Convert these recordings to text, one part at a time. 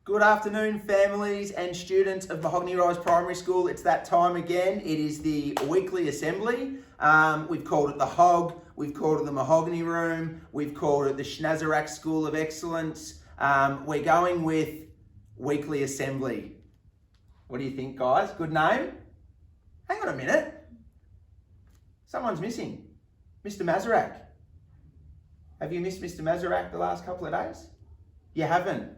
Good afternoon, families and students of Mahogany Rise Primary School. It's that time again. It is the weekly assembly. We've called it the Hog, we've called it the Mahogany Room, we've called it the Schnazarack School of Excellence. We're going with weekly assembly. What do you think, guys? Good name? Hang on a minute. Someone's missing. Mr. Mazarack. Have you missed Mr. Mazarack the last couple of days? You haven't.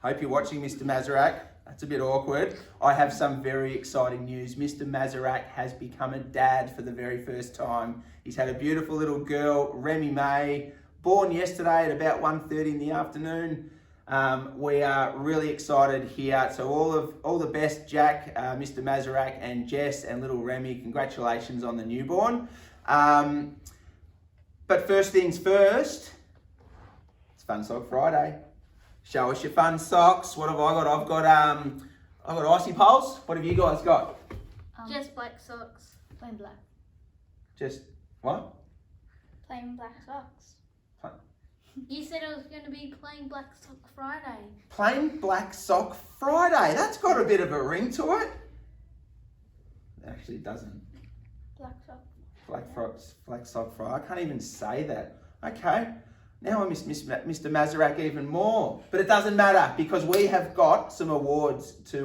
Hope you're watching, Mr. Mazarack. That's a bit awkward. I have some very exciting news. Mr. Mazarack has become a dad for the very first time. He's had a beautiful little girl, Remy May, born yesterday at about 1:30 in the afternoon. We are really excited here. So all the best, Jack, Mr. Mazarack and Jess and little Remy. Congratulations on the newborn. But first things first, it's Fun Sock Friday. Show us your fun socks. What have I got? I've got icy poles. What have you guys got? Just black socks. Plain black. Just what? Plain black socks. Plain- You said it was going to be plain black sock Friday. Plain Black Sock Friday. That's got a bit of a ring to it. It actually doesn't. Black sock. Black Sock Friday. I can't even say that. Okay. Now I miss Mr. Mazarack even more. But it doesn't matter because we have got some awards to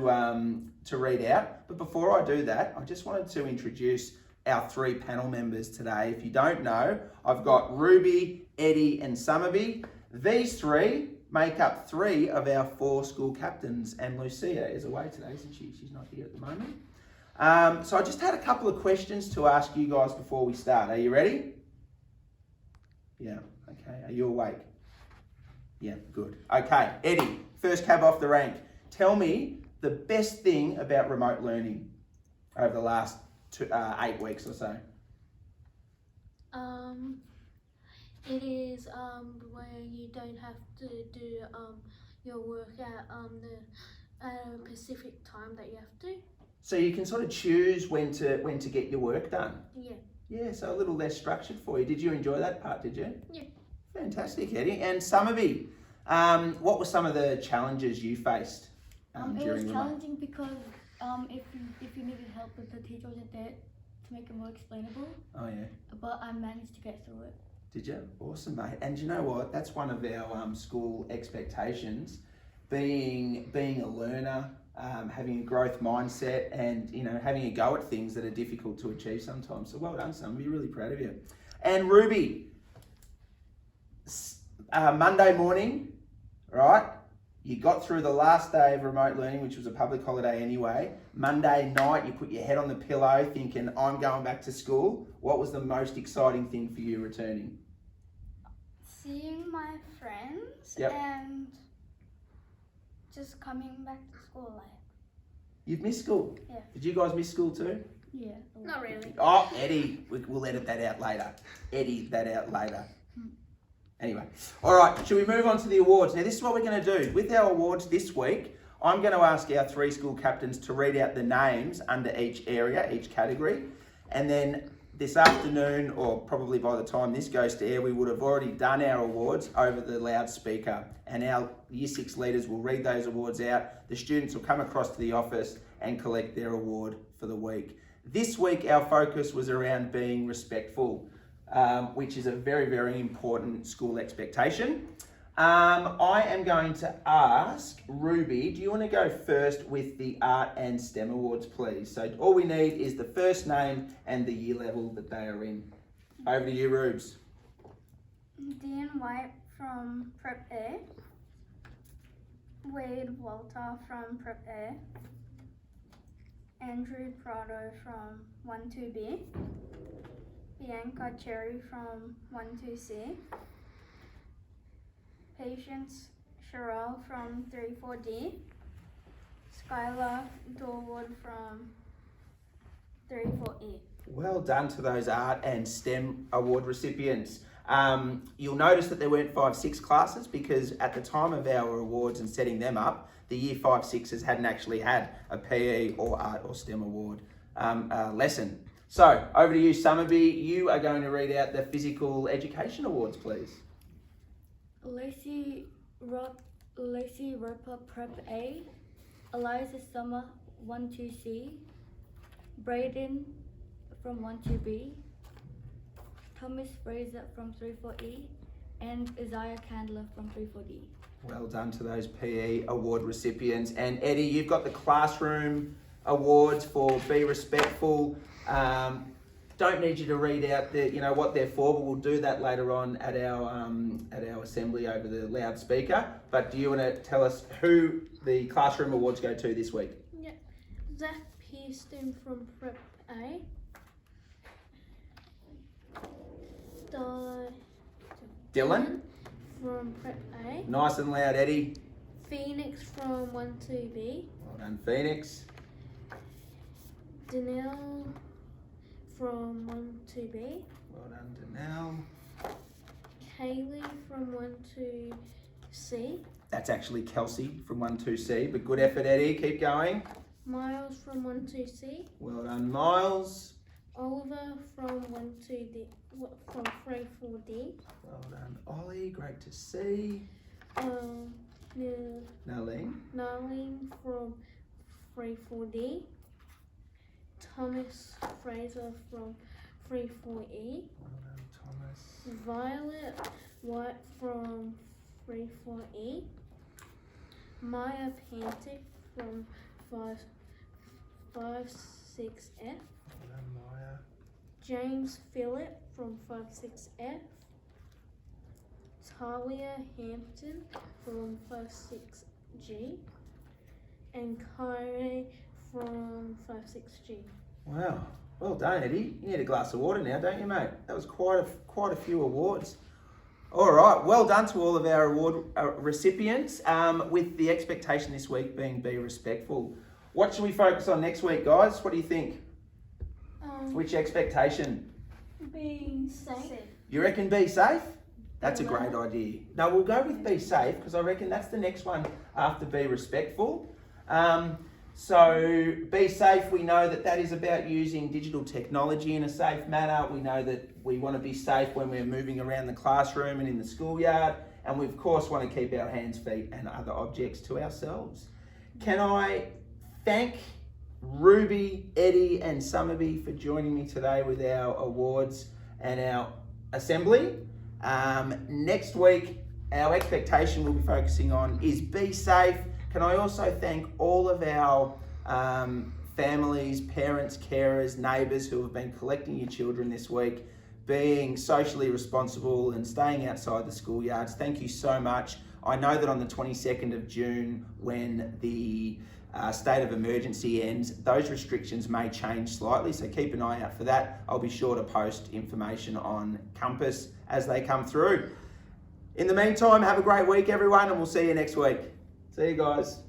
read out. But before I do that, I just wanted to introduce our three panel members today. If you don't know, I've got Ruby, Eddie and Summerby. These three make up three of our four school captains, and Lucia is away today, isn't she? She's not here at the moment. So I just had a couple of questions to ask you guys before we start. Are you ready? Yeah. Okay, are you awake? Yeah, good. Okay, Eddie, first cab off the rank. Tell me the best thing about remote learning over the last 8 weeks or so. It is where you don't have to do your work at a specific time that you have to. So you can sort of choose when to get your work done. Yeah. Yeah, so a little less structured for you. Did you enjoy that part, did you? Yeah. Fantastic, Eddie. And Summerby, what were some of the challenges you faced It during was remote? challenging because if you needed help with the teacher wasn't there to make it more explainable, Oh yeah. but I managed to get through it. Did you? Awesome, mate. And you know what? That's one of our school expectations, being a learner, having a growth mindset, and having a go at things that are difficult to achieve sometimes. So well done, son. We're really proud of you. And Ruby, Monday morning, right? You got through the last day of remote learning, which was a public holiday anyway. Monday night, you put your head on the pillow thinking, I'm going back to school. What was the most exciting thing for you returning? Seeing my friends Yep. and just coming back to school. You've missed school? Yeah. Did you guys miss school too? Yeah. Not really. Oh, Eddie, we'll edit that out later. Edit that out later. Anyway, all right, should we move on to the awards? Now, this is what we're going to do. With our awards this week, I'm going to ask our three school captains to read out the names under each area, each category. And then this afternoon, or probably by the time this goes to air, we would have already done our awards over the loudspeaker. And our Year 6 leaders will read those awards out. The students will come across to the office and collect their award for the week. This week, our focus was around being respectful, which is a very, very important school expectation. I am going to ask Ruby, do you want to go first with the Art and STEM Awards, please? So all we need is the first name and the year level that they are in. Over to you, Rubes. Dean White from Prep A. Wade Walter from Prep A. Andrew Prado from 1-2B. Bianca Cherry from 1-2C. Patience Sherelle from 3-4D. Skylar Dorwood from 3-4E. Well done to those Art and STEM Award recipients. You'll notice that there weren't 5-6 classes because at the time of our awards and setting them up, the Year 5-6s hadn't actually had a PE or Art or STEM Award lesson. So, over to you, Summerby. You are going to read out the Physical Education Awards, please. Lacey Lacey Roper Prep A, Eliza Summer 12C, Brayden from 12B, Thomas Fraser from 34E, and Isaiah Candler from 34D. Well done to those PE award recipients. And Eddie, you've got the classroom awards for Be Respectful. Don't need you to read out what they're for, but we'll do that later on at our assembly over the loudspeaker. But do you want to tell us who the classroom awards go to this week? Yeah. Zach Pearson from Prep A. Dylan. From Prep A. Nice and loud, Eddie. Phoenix from 12B. Well done, Phoenix. Danelle from 12B. Well done, Danelle. Kaylee from 12C. That's actually Kelsey from 12C, but good effort, Eddie. Keep going. Miles from 12C. Well done, Miles. Oliver from 12D. From 34D. Well done, Ollie. Great to see. Nalene. Narleen from 34D. Thomas Fraser from 34E. Well done, Thomas. Violet White from 34E. Maya Pantic from 56F. Well done, Maya. James Phillip from 56F. Talia Hampton from 56G. And Kyrie from 56G. Wow. Well done, Eddie. You need a glass of water now, don't you, mate? That was quite a few awards. All right. Well done to all of our award recipients. With the expectation this week being Be Respectful. What should we focus on next week, guys? What do you think? Which expectation? Being safe. You reckon Be Safe? That's a great idea. No, we'll go with Be Safe because I reckon that's the next one after Be Respectful. So Be Safe, we know that is about using digital technology in a safe manner. We know that we want to be safe when we're moving around the classroom and in the schoolyard. And we, of course, want to keep our hands, feet and other objects to ourselves. Can I thank Ruby, Eddie and Summerby for joining me today with our awards and our assembly. Next week, our expectation we'll be focusing on is Be Safe. Can I also thank all of our families, parents, carers, neighbours who have been collecting your children this week, being socially responsible and staying outside the schoolyards. Thank you so much. I know that on the 22nd of June, when the state of emergency ends, those restrictions may change slightly, so keep an eye out for that. I'll be sure to post information on Compass as they come through. In the meantime, have a great week, everyone, and we'll see you next week. See you guys.